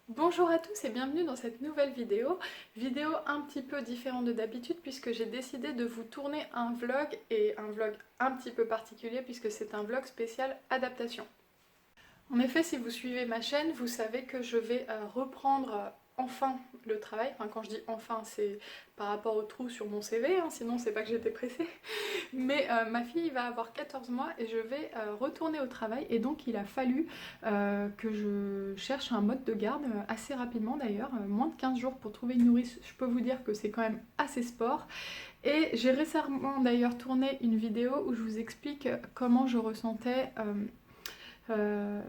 Bonjour à tous et bienvenue dans cette nouvelle vidéo. Vidéo un petit peu différente de d'habitude puisque j'ai décidé de vous tourner un vlog et un vlog un petit peu particulier puisque c'est un vlog spécial adaptation. En effet, si vous suivez ma chaîne, vous savez que je vais reprendre enfin le travail. Enfin, quand je dis enfin, c'est par rapport au trou sur mon CV, hein, sinon c'est pas que j'étais pressée. Mais ma fille va avoir 14 mois et je vais retourner au travail. Et donc il a fallu que je cherche un mode de garde assez rapidement d'ailleurs, moins de 15 jours pour trouver une nourrice. Je peux vous dire que c'est quand même assez sport. Et j'ai récemment d'ailleurs tourné une vidéo où je vous explique comment je ressentais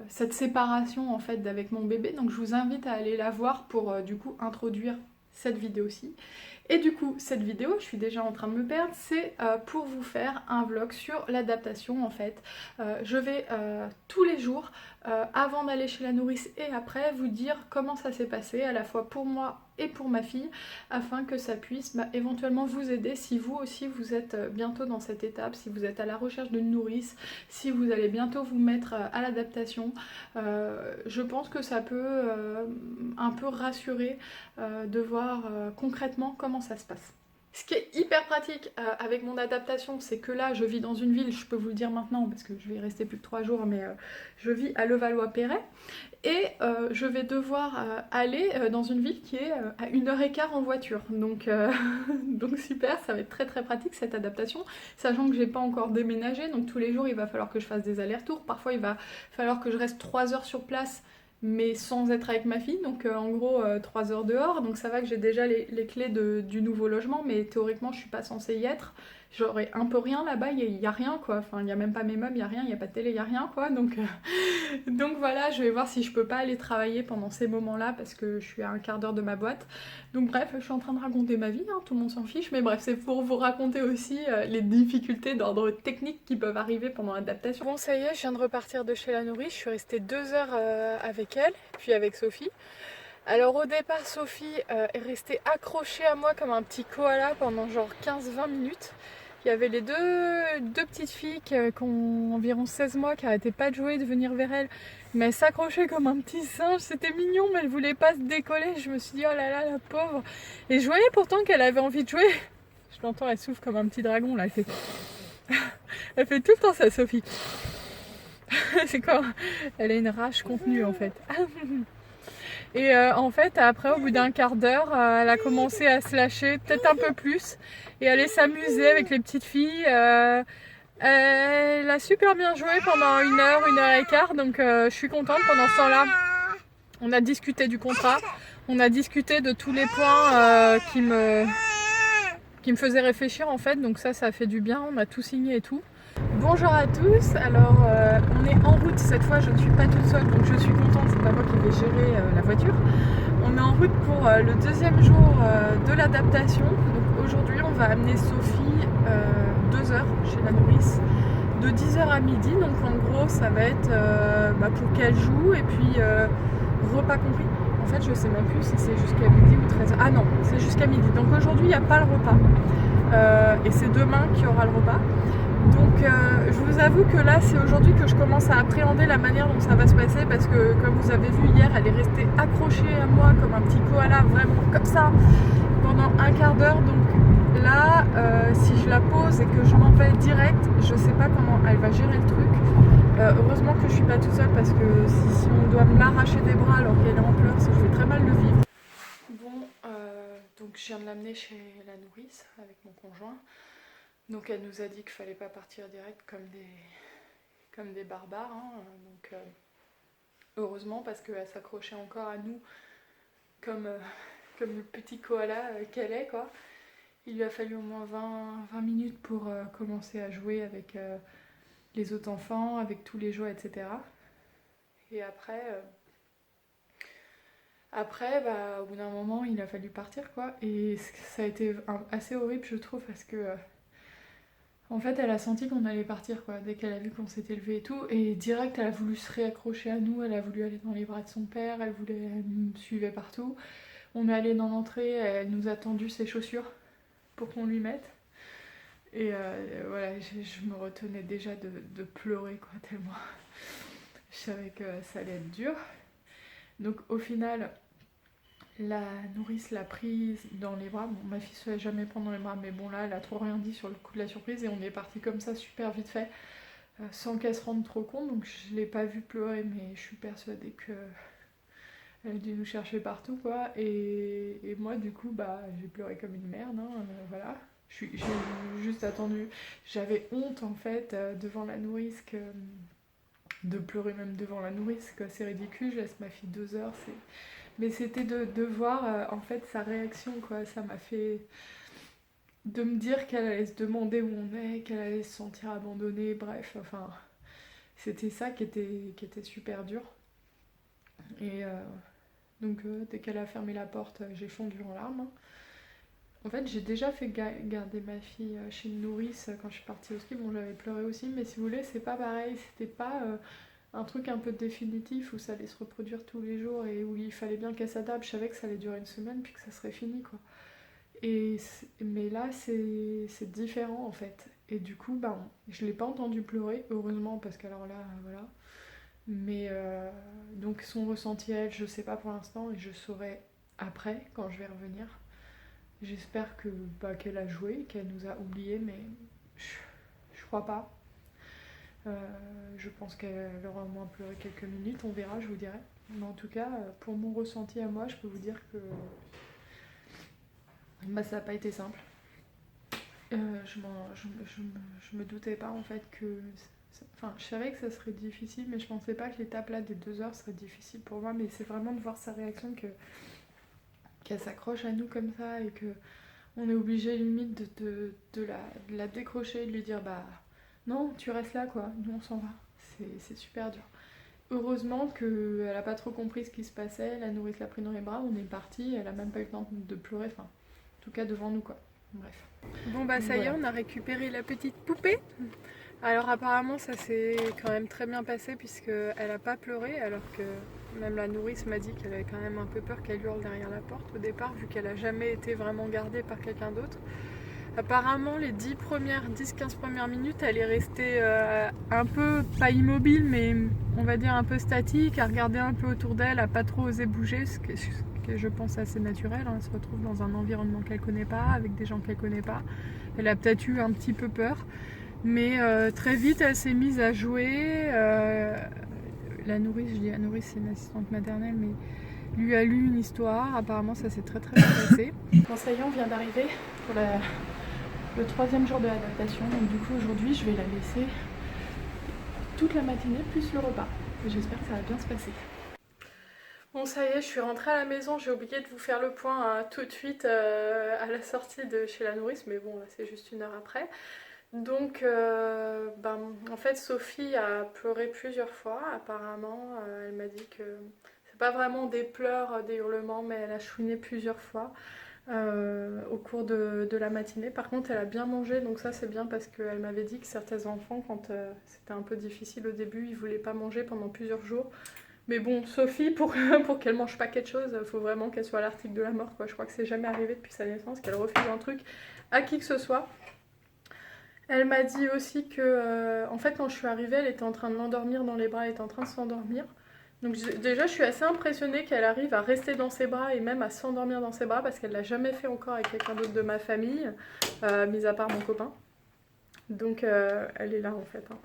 cette séparation en fait avec mon bébé. Donc je vous invite à aller la voir pour du coup introduire cette vidéo-ci. Et du coup, cette vidéo, je suis déjà en train de me perdre, c'est pour vous faire un vlog sur l'adaptation en fait. Je vais tous les jours, avant d'aller chez la nourrice et après, vous dire comment ça s'est passé, à la fois pour moi et pour ma fille, afin que ça puisse éventuellement vous aider si vous aussi vous êtes bientôt dans cette étape, si vous êtes à la recherche d'une nourrice, si vous allez bientôt vous mettre à l'adaptation. Je pense que ça peut un peu rassurer de voir concrètement comment ça se passe. Ce qui est hyper pratique avec mon adaptation, c'est que là, je vis dans une ville, je peux vous le dire maintenant, parce que je vais y rester plus de 3 jours, mais je vis à Levallois-Perret, et je vais devoir aller dans une ville qui est à 1h15 en voiture. Donc, donc super, ça va être très très pratique cette adaptation, sachant que j'ai pas encore déménagé, donc tous les jours il va falloir que je fasse des allers-retours, parfois il va falloir que je reste 3 heures sur place, mais sans être avec ma fille, donc en gros 3 heures dehors, donc ça va que j'ai déjà les clés du nouveau logement, mais théoriquement je suis pas censée y être. J'aurais un peu rien là-bas, il y a rien quoi, enfin il y a même pas mes meubles, il y a rien, il y a pas de télé, il y a rien quoi, donc voilà, je vais voir si je peux pas aller travailler pendant ces moments-là parce que je suis à un quart d'heure de ma boîte. Donc bref, je suis en train de raconter ma vie, hein, tout le monde s'en fiche, mais bref, c'est pour vous raconter aussi les difficultés d'ordre technique qui peuvent arriver pendant l'adaptation. Bon, ça y est, je viens de repartir de chez la nourrice, je suis restée 2 heures avec elle, puis avec Sophie. Alors au départ, Sophie est restée accrochée à moi comme un petit koala pendant genre 15-20 minutes. Il y avait les deux petites filles qui ont environ 16 mois qui arrêtaient pas de jouer, de venir vers elle. Mais elle s'accrochait comme un petit singe, c'était mignon, mais elle voulait pas se décoller. Je me suis dit, oh là là, la pauvre. Et je voyais pourtant qu'elle avait envie de jouer. Je l'entends, elle souffle comme un petit dragon là. Elle fait tout le temps ça, Sophie. C'est quoi? Elle a une rage contenue en fait. Et en fait, après, au bout d'un quart d'heure, elle a commencé à se lâcher, peut-être un peu plus, et aller s'amuser avec les petites filles. Elle a super bien joué pendant 1 heure et quart, donc je suis contente. Pendant ce temps-là, on a discuté du contrat, on a discuté de tous les points qui me faisaient réfléchir en fait, donc ça a fait du bien, on a tout signé et tout. Bonjour à tous, alors on est en route cette fois, je ne suis pas toute seule donc je suis contente, c'est pas moi qui vais gérer la voiture. On est en route pour le deuxième jour de l'adaptation. Donc aujourd'hui on va amener Sophie 2 heures chez la nourrice, de 10h à midi, donc en gros ça va être pour qu'elle joue et puis repas compris. En fait je sais même plus si c'est jusqu'à midi ou 13h. Ah non, c'est jusqu'à midi, donc aujourd'hui il n'y a pas le repas. Et c'est demain qu'il y aura le repas. Donc je vous avoue que là c'est aujourd'hui que je commence à appréhender la manière dont ça va se passer parce que comme vous avez vu hier elle est restée accrochée à moi comme un petit koala, vraiment comme ça pendant un quart d'heure. Donc là si je la pose et que je m'en vais direct, je sais pas comment elle va gérer le truc. Heureusement que je suis pas toute seule parce que si on doit me l'arracher des bras alors qu'elle est en pleurs, je vais très mal le vivre. Bon, donc je viens de l'amener chez la nourrice avec mon conjoint. Donc elle nous a dit qu'il fallait pas partir direct comme des barbares. Hein. Donc heureusement parce qu'elle s'accrochait encore à nous comme, comme le petit koala qu'elle est quoi. Il lui a fallu au moins 20 minutes pour commencer à jouer avec les autres enfants, avec tous les jouets, etc. Et après au bout d'un moment, il a fallu partir quoi. Et ça a été assez horrible je trouve parce que en fait, elle a senti qu'on allait partir, quoi, dès qu'elle a vu qu'on s'était levé et tout. Et direct, elle a voulu se réaccrocher à nous, elle a voulu aller dans les bras de son père, elle nous suivait partout. On est allé dans l'entrée, elle nous a tendu ses chaussures pour qu'on lui mette. Et voilà, je me retenais déjà de pleurer, quoi, tellement je savais que ça allait être dur. Donc au final, la nourrice l'a prise dans les bras. Bon, ma fille se laisse jamais prendre dans les bras, mais bon là, elle a trop rien dit sur le coup de la surprise et on est parti comme ça super vite fait, sans qu'elle se rende trop compte. Donc je l'ai pas vue pleurer, mais je suis persuadée que elle a dû nous chercher partout, quoi. Et moi, du coup, bah, j'ai pleuré comme une merde, hein, voilà. J'ai juste attendu. J'avais honte, en fait, devant la nourrice, de pleurer même devant la nourrice, que c'est ridicule. Je laisse ma fille 2 heures. Mais c'était de voir, en fait, sa réaction, quoi. Ça m'a fait... De me dire qu'elle allait se demander où on est, qu'elle allait se sentir abandonnée, bref, enfin... C'était ça qui était super dur. Et... Donc dès qu'elle a fermé la porte, j'ai fondu en larmes, hein. En fait, j'ai déjà fait garder ma fille chez une nourrice quand je suis partie au ski. Bon, j'avais pleuré aussi, mais si vous voulez, c'est pas pareil. C'était pas un truc un peu définitif où ça allait se reproduire tous les jours et où il fallait bien qu'elle s'adapte. Je savais que ça allait durer une semaine puis que ça serait fini, quoi. Mais là, c'est différent, en fait. Et du coup, ben, je l'ai pas entendu pleurer, heureusement, parce qu'alors là, voilà. Mais donc son ressenti à elle, je sais pas pour l'instant et je saurai après quand je vais revenir. J'espère que qu'elle a joué, qu'elle nous a oubliés, mais je crois pas. Je pense qu'elle aura au moins pleuré quelques minutes, on verra, je vous dirai. Mais en tout cas, pour mon ressenti à moi, je peux vous dire que ça n'a pas été simple. Je me doutais pas en fait que... Enfin, je savais que ça serait difficile, mais je pensais pas que l'étape là des 2 heures serait difficile pour moi. Mais c'est vraiment de voir sa réaction qu'elle s'accroche à nous comme ça et que on est obligé limite de la décrocher, de lui dire bah non, tu restes là quoi, nous on s'en va. C'est super dur. Heureusement qu'elle a pas trop compris ce qui se passait, la nourrice l'a pris dans les bras, on est parti, elle a même pas eu le temps de pleurer, enfin, en tout cas devant nous quoi. Bref. Bon bah ça y est, on a récupéré la petite poupée. Alors apparemment ça s'est quand même très bien passé puisqu'elle a pas pleuré alors que même la nourrice m'a dit qu'elle avait quand même un peu peur qu'elle hurle derrière la porte au départ vu qu'elle a jamais été vraiment gardée par quelqu'un d'autre. Apparemment les 10-15 premières minutes elle est restée un peu, pas immobile mais on va dire un peu statique, à regarder un peu autour d'elle, à pas trop oser bouger, ce que je pense assez naturel, hein. Elle se retrouve dans un environnement qu'elle connaît pas, avec des gens qu'elle connaît pas. Elle a peut-être eu un petit peu peur. Mais très vite, elle s'est mise à jouer. La nourrice, je dis la nourrice, c'est une assistante maternelle, mais lui a lu une histoire. Apparemment, ça s'est très très bien passé. Bon, ça y est, on vient d'arriver pour le 3e jour de l'adaptation. Donc, du coup, aujourd'hui, je vais la laisser toute la matinée, plus le repas. J'espère que ça va bien se passer. Bon, ça y est, je suis rentrée à la maison. J'ai oublié de vous faire le point tout de suite à la sortie de chez la nourrice, mais bon, là, c'est juste 1 heure après. Donc, en fait, Sophie a pleuré plusieurs fois, apparemment. Elle m'a dit que c'est pas vraiment des pleurs, des hurlements, mais elle a chouiné plusieurs fois au cours de la matinée. Par contre, elle a bien mangé, donc ça c'est bien parce qu'elle m'avait dit que certains enfants, quand c'était un peu difficile au début, ils voulaient pas manger pendant plusieurs jours. Mais bon, Sophie, pour qu'elle mange pas quelque chose, il faut vraiment qu'elle soit à l'article de la mort, quoi. Je crois que c'est jamais arrivé depuis sa naissance qu'elle refuse un truc à qui que ce soit. Elle m'a dit aussi que, en fait, quand je suis arrivée, elle était en train de m'endormir dans les bras, elle était en train de s'endormir. Donc déjà, je suis assez impressionnée qu'elle arrive à rester dans ses bras et même à s'endormir dans ses bras parce qu'elle l'a jamais fait encore avec quelqu'un d'autre de ma famille, mis à part mon copain. Donc elle est là en fait, hein.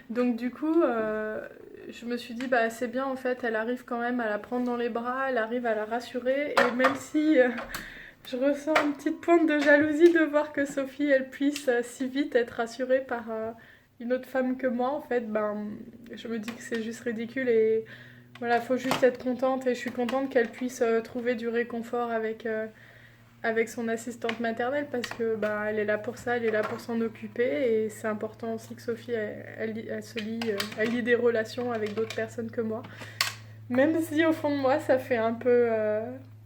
Donc du coup, je me suis dit, bah c'est bien en fait, elle arrive quand même à la prendre dans les bras, elle arrive à la rassurer et même si... je ressens une petite pointe de jalousie de voir que Sophie, elle puisse si vite être rassurée par une autre femme que moi. En fait, je me dis que c'est juste ridicule et voilà, faut juste être contente et je suis contente qu'elle puisse trouver du réconfort avec son assistante maternelle parce que elle est là pour ça, elle est là pour s'en occuper et c'est important aussi que Sophie, elle lie des relations avec d'autres personnes que moi. Même si au fond de moi, ça fait un peu...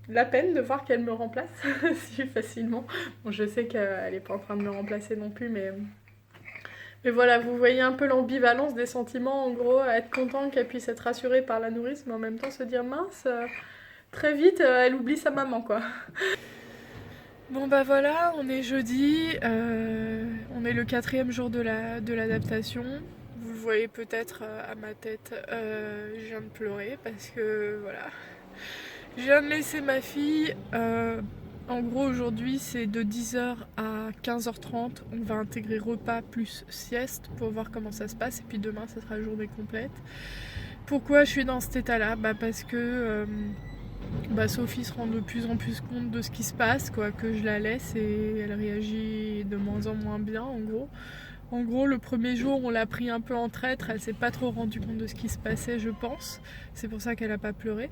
la peine de voir qu'elle me remplace si facilement. Bon, je sais qu'elle n'est pas en train de me remplacer non plus, mais voilà, vous voyez un peu l'ambivalence des sentiments, en gros, être content qu'elle puisse être rassurée par la nourrice, mais en même temps se dire mince, très vite, elle oublie sa maman, quoi. Bon bah voilà, on est jeudi, on est le 4e jour de l'adaptation. Vous le vous voyez peut-être à ma tête, je viens de pleurer parce que voilà, je viens de laisser ma fille. En gros aujourd'hui c'est de 10h à 15h30, on va intégrer repas plus sieste pour voir comment ça se passe et puis demain ça sera la journée complète. Pourquoi je suis dans cet état là? Parce que Sophie se rend de plus en plus compte de ce qui se passe, quoi, que je la laisse et elle réagit de moins en moins bien en gros. En gros, le premier jour, on l'a pris un peu en traître, elle s'est pas trop rendue compte de ce qui se passait, je pense. C'est pour ça qu'elle a pas pleuré.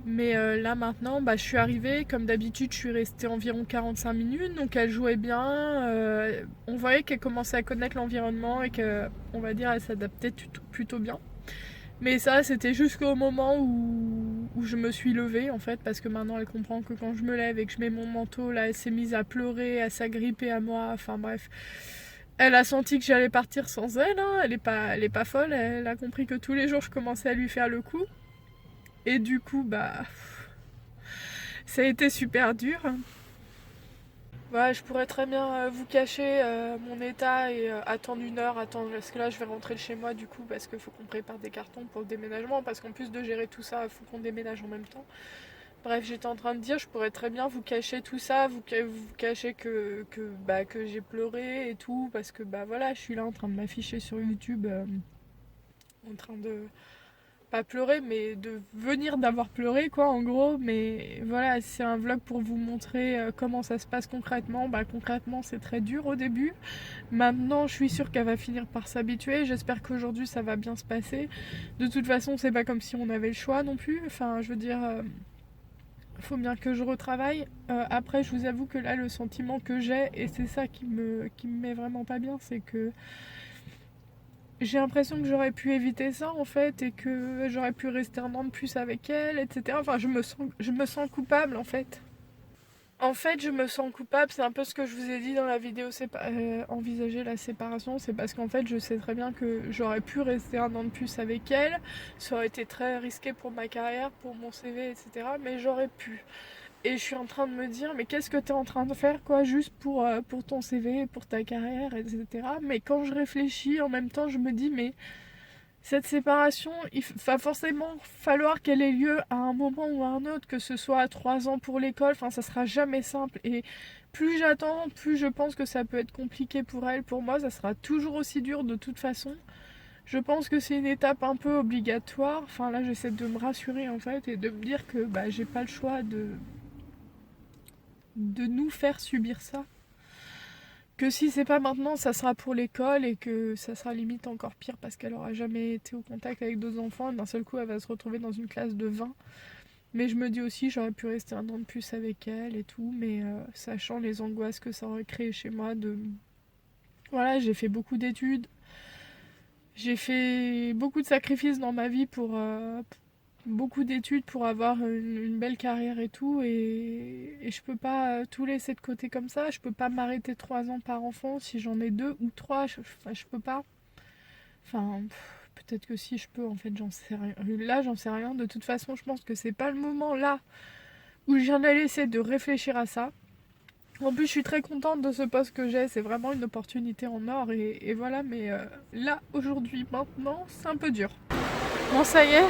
Mais là maintenant, je suis arrivée, comme d'habitude, je suis restée environ 45 minutes, donc elle jouait bien. On voyait qu'elle commençait à connaître l'environnement et qu'on va dire, elle s'adaptait plutôt bien. Mais ça, c'était jusqu'au moment où je me suis levée en fait, parce que maintenant elle comprend que quand je me lève et que je mets mon manteau, là elle s'est mise à pleurer, à s'agripper à moi, enfin bref. Elle a senti que j'allais partir sans elle, hein. Elle est pas folle, elle a compris que tous les jours je commençais à lui faire le coup. Et du coup, ça a été super dur. Voilà, je pourrais très bien vous cacher mon état et attendre une heure, parce que là je vais rentrer chez moi du coup parce qu'il faut qu'on prépare des cartons pour le déménagement, parce qu'en plus de gérer tout ça, il faut qu'on déménage en même temps. Bref, j'étais en train de dire, je pourrais très bien vous cacher tout ça, vous cacher que j'ai pleuré et tout, parce que voilà, je suis là en train de m'afficher sur YouTube, en train de pas pleurer, mais de venir d'avoir pleuré, quoi, en gros. Mais voilà, c'est un vlog pour vous montrer comment ça se passe concrètement. Concrètement, c'est très dur au début. Maintenant, je suis sûre qu'elle va finir par s'habituer. J'espère qu'aujourd'hui, ça va bien se passer. De toute façon, c'est pas comme si on avait le choix non plus. Enfin, je veux dire, faut bien que je retravaille. Après, je vous avoue que là, le sentiment que j'ai, et c'est ça qui me met vraiment pas bien, c'est que j'ai l'impression que j'aurais pu éviter ça en fait, et que j'aurais pu rester un an de plus avec elle, etc. Enfin, je me sens coupable en fait. En fait, je me sens coupable, c'est un peu ce que je vous ai dit dans la vidéo envisager la séparation. C'est parce qu'en fait, je sais très bien que j'aurais pu rester un an de plus avec elle. Ça aurait été très risqué pour ma carrière, pour mon CV, etc. Mais j'aurais pu. Et je suis en train de me dire, mais qu'est-ce que tu es en train de faire, quoi, juste pour ton CV, pour ta carrière, etc. Mais quand je réfléchis, en même temps, je me dis, mais cette séparation, il va forcément falloir qu'elle ait lieu à un moment ou à un autre, que ce soit à 3 ans pour l'école, enfin, ça sera jamais simple. Et plus j'attends, plus je pense que ça peut être compliqué pour elle. Pour moi, ça sera toujours aussi dur de toute façon. Je pense que c'est une étape un peu obligatoire. Enfin, là, j'essaie de me rassurer, en fait, et de me dire que j'ai pas le choix de nous faire subir ça. Que si c'est pas maintenant, ça sera pour l'école, et que ça sera limite encore pire parce qu'elle aura jamais été au contact avec d'autres enfants, et d'un seul coup elle va se retrouver dans une classe de 20. Mais je me dis aussi, j'aurais pu rester un an de plus avec elle et tout, mais sachant les angoisses que ça aurait créé chez moi Voilà, j'ai fait beaucoup d'études, j'ai fait beaucoup de sacrifices dans ma vie pour beaucoup d'études pour avoir une belle carrière et tout, et je peux pas tout laisser de côté comme ça. Je peux pas m'arrêter 3 ans par enfant si j'en ai 2 ou 3. Je peux pas. Enfin, peut-être que si je peux, en fait, j'en sais rien. Là, j'en sais rien. De toute façon, je pense que c'est pas le moment là où je viens d'aller essayer de réfléchir à ça. En plus, je suis très contente de ce poste que j'ai. C'est vraiment une opportunité en or, et voilà. Mais là, aujourd'hui, maintenant, c'est un peu dur. Bon, ça y est.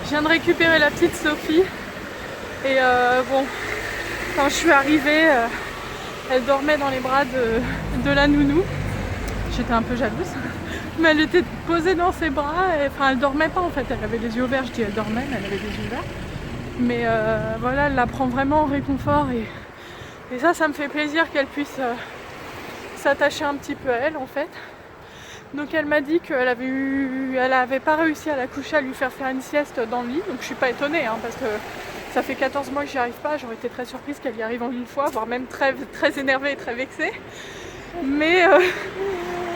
Je viens de récupérer la petite Sophie, et quand je suis arrivée, elle dormait dans les bras de la nounou. J'étais un peu jalouse, mais elle était posée dans ses bras, enfin elle dormait pas en fait, elle avait les yeux ouverts, je dis elle dormait, mais elle avait les yeux ouverts. Mais voilà, elle la prend vraiment en réconfort, et ça me fait plaisir qu'elle puisse s'attacher un petit peu à elle en fait. Donc elle m'a dit qu'elle avait pas réussi à la coucher, à lui faire une sieste dans le lit. Donc je suis pas étonnée, hein, parce que ça fait 14 mois que j'y arrive pas. J'aurais été très surprise qu'elle y arrive en une fois, voire même très, très énervée et très vexée. Mais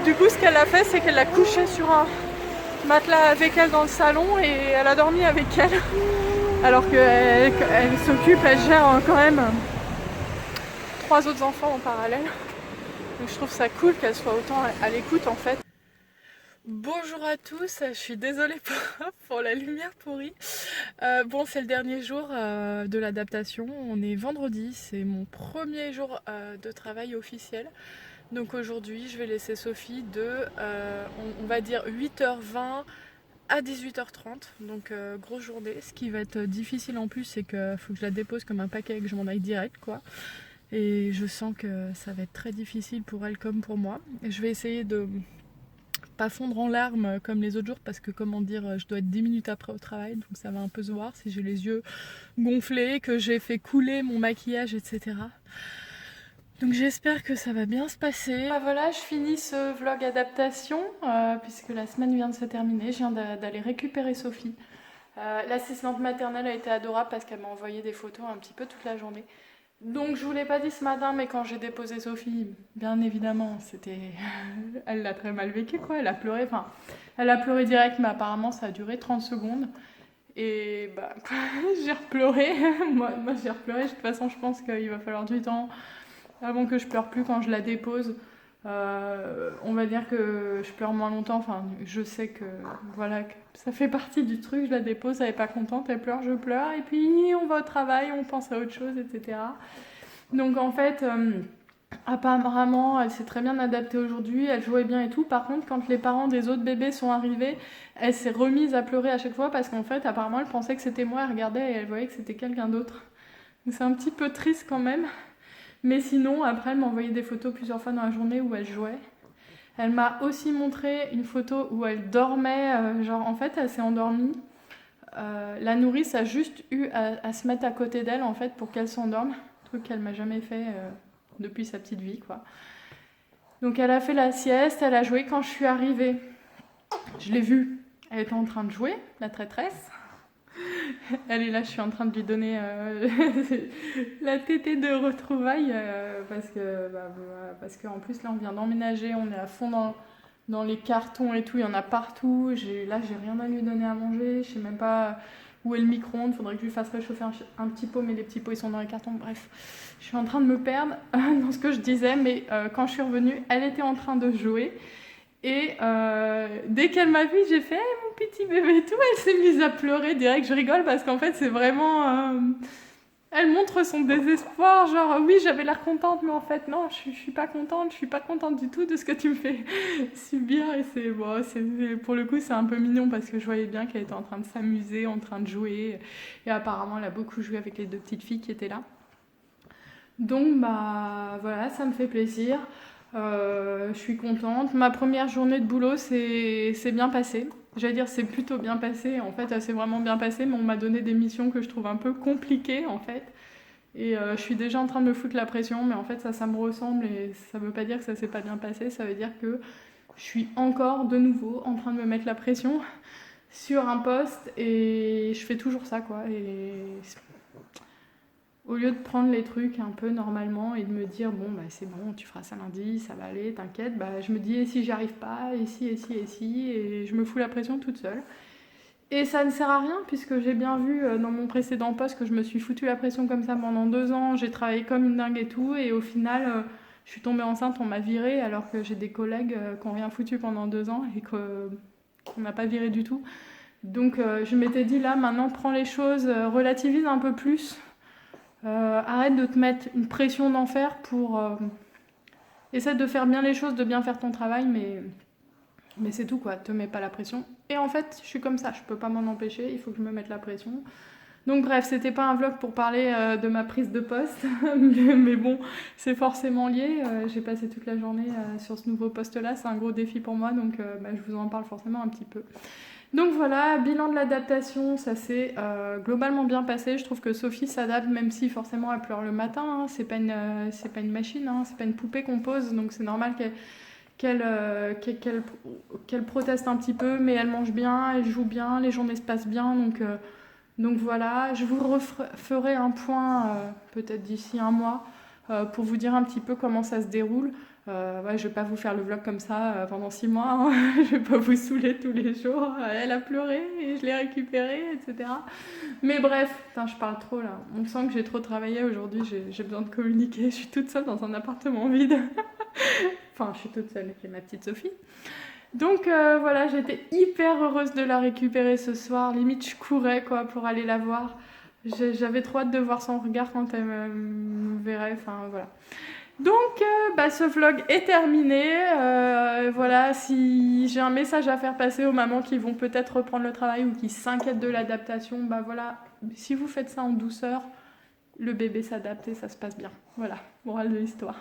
du coup ce qu'elle a fait, c'est qu'elle l'a couchée sur un matelas avec elle dans le salon, et elle a dormi avec elle. Alors qu'elle s'occupe, elle gère quand même 3 autres enfants en parallèle. Donc je trouve ça cool qu'elle soit autant à l'écoute en fait. Bonjour à tous, je suis désolée pour la lumière pourrie. Bon, c'est le dernier jour de l'adaptation, on est vendredi, c'est mon premier jour de travail officiel. Donc aujourd'hui, je vais laisser Sophie de, on va dire 8h20 à 18h30, donc grosse journée. Ce qui va être difficile en plus, c'est qu'il faut que je la dépose comme un paquet et que je m'en aille direct, quoi. Et je sens que ça va être très difficile pour elle comme pour moi. Et je vais essayer de pas fondre en larmes comme les autres jours, parce que comment dire, je dois être 10 minutes après au travail, donc ça va un peu se voir si j'ai les yeux gonflés, que j'ai fait couler mon maquillage, etc. Donc j'espère que ça va bien se passer. Ah, voilà, je finis ce vlog adaptation puisque la semaine vient de se terminer. Je viens d'aller récupérer Sophie. L'assistante maternelle a été adorable parce qu'elle m'a envoyé des photos un petit peu toute la journée. Donc je vous l'ai pas dit ce matin, mais quand j'ai déposé Sophie, bien évidemment, c'était... Elle l'a très mal vécu, quoi. Elle a pleuré, enfin, elle a pleuré direct, mais apparemment ça a duré 30 secondes. Et bah, j'ai repleuré. moi j'ai repleuré. De toute façon, je pense qu'il va falloir du temps avant que je pleure plus quand je la dépose. On va dire que je pleure moins longtemps. Enfin, je sais que voilà, que ça fait partie du truc. Je la dépose, elle est pas contente, elle pleure, je pleure, et puis on va au travail, on pense à autre chose, etc. Donc en fait, apparemment, elle s'est très bien adaptée aujourd'hui. Elle jouait bien et tout. Par contre, quand les parents des autres bébés sont arrivés, elle s'est remise à pleurer à chaque fois parce qu'en fait, apparemment, elle pensait que c'était moi. Elle regardait et elle voyait que c'était quelqu'un d'autre. Donc c'est un petit peu triste quand même. Mais sinon, après, elle m'a envoyé des photos plusieurs fois dans la journée où elle jouait. Elle m'a aussi montré une photo où elle dormait, genre en fait, elle s'est endormie. La nourrice a juste eu à se mettre à côté d'elle en fait pour qu'elle s'endorme, truc qu'elle m'a jamais fait depuis sa petite vie, quoi. Donc elle a fait la sieste, elle a joué. Quand je suis arrivée, je l'ai vue, elle était en train de jouer, la traîtresse. Elle est là, je suis en train de lui donner la tétée de retrouvailles parce qu'en plus là on vient d'emménager, on est à fond dans les cartons et tout, il y en a partout. Là j'ai rien à lui donner à manger, je sais même pas où est le micro-ondes, faudrait que je lui fasse réchauffer un petit pot, mais les petits pots ils sont dans les cartons. Bref, je suis en train de me perdre dans ce que je disais, mais quand je suis revenue, elle était en train de jouer. Et dès qu'elle m'a vue, j'ai fait hey, mon petit bébé et tout. Elle s'est mise à pleurer direct. Je rigole parce qu'en fait, c'est vraiment. Elle montre son désespoir. Genre, oui, j'avais l'air contente, mais en fait, non, je suis pas contente. Je suis pas contente du tout de ce que tu me fais subir. Et pour le coup, c'est un peu mignon parce que je voyais bien qu'elle était en train de s'amuser, en train de jouer. Et apparemment, elle a beaucoup joué avec les deux petites filles qui étaient là. Donc, bah voilà, ça me fait plaisir. Je suis contente. Ma première journée de boulot c'est bien passé. J'allais dire c'est plutôt bien passé. En fait, ça s'est vraiment bien passé, mais on m'a donné des missions que je trouve un peu compliquées en fait. Et je suis déjà en train de me foutre la pression, mais en fait ça me ressemble et ça veut pas dire que ça s'est pas bien passé. Ça veut dire que je suis encore de nouveau en train de me mettre la pression sur un poste et je fais toujours ça, quoi. Et au lieu de prendre les trucs un peu normalement et de me dire bon bah c'est bon, tu feras ça lundi, ça va aller, t'inquiète, bah je me dis et si j'y arrive pas, et si, et je me fous la pression toute seule. Et ça ne sert à rien puisque j'ai bien vu dans mon précédent poste que je me suis foutu la pression comme ça pendant 2 ans, j'ai travaillé comme une dingue et tout, et au final je suis tombée enceinte, on m'a virée alors que j'ai des collègues qui n'ont rien foutu pendant 2 ans et qu'on n'a pas viré du tout. Donc je m'étais dit là maintenant prends les choses, relativise un peu plus. Arrête de te mettre une pression d'enfer pour essaie de faire bien les choses, de bien faire ton travail, mais c'est tout, quoi, te mets pas la pression. Et en fait, je suis comme ça, je peux pas m'en empêcher, il faut que je me mette la pression. Donc bref, c'était pas un vlog pour parler de ma prise de poste, mais bon, c'est forcément lié. J'ai passé toute la journée sur ce nouveau poste-là, c'est un gros défi pour moi, donc je vous en parle forcément un petit peu. Donc voilà, bilan de l'adaptation, ça s'est globalement bien passé. Je trouve que Sophie s'adapte, même si forcément elle pleure le matin. Hein. C'est pas une machine, hein. C'est pas une poupée qu'on pose, donc c'est normal qu'elle proteste un petit peu, mais elle mange bien, elle joue bien, les journées se passent bien. Donc voilà, je vous referai un point peut-être d'ici un mois pour vous dire un petit peu comment ça se déroule. Ouais, je vais pas vous faire le vlog comme ça pendant 6 mois, hein. Je vais pas vous saouler tous les jours. Elle a pleuré et je l'ai récupérée, etc. Mais bref, putain, je parle trop là. On sent que j'ai trop travaillé aujourd'hui, j'ai besoin de communiquer. Je suis toute seule dans un appartement vide. Enfin, je suis toute seule avec ma petite Sophie. Donc voilà, j'étais hyper heureuse de la récupérer ce soir. Limite, je courais quoi pour aller la voir. J'avais trop hâte de voir son regard quand elle me verrait. Enfin voilà. Donc ce vlog est terminé. Voilà, si j'ai un message à faire passer aux mamans qui vont peut-être reprendre le travail ou qui s'inquiètent de l'adaptation, voilà, si vous faites ça en douceur, le bébé s'adapte et ça se passe bien. Voilà, morale de l'histoire.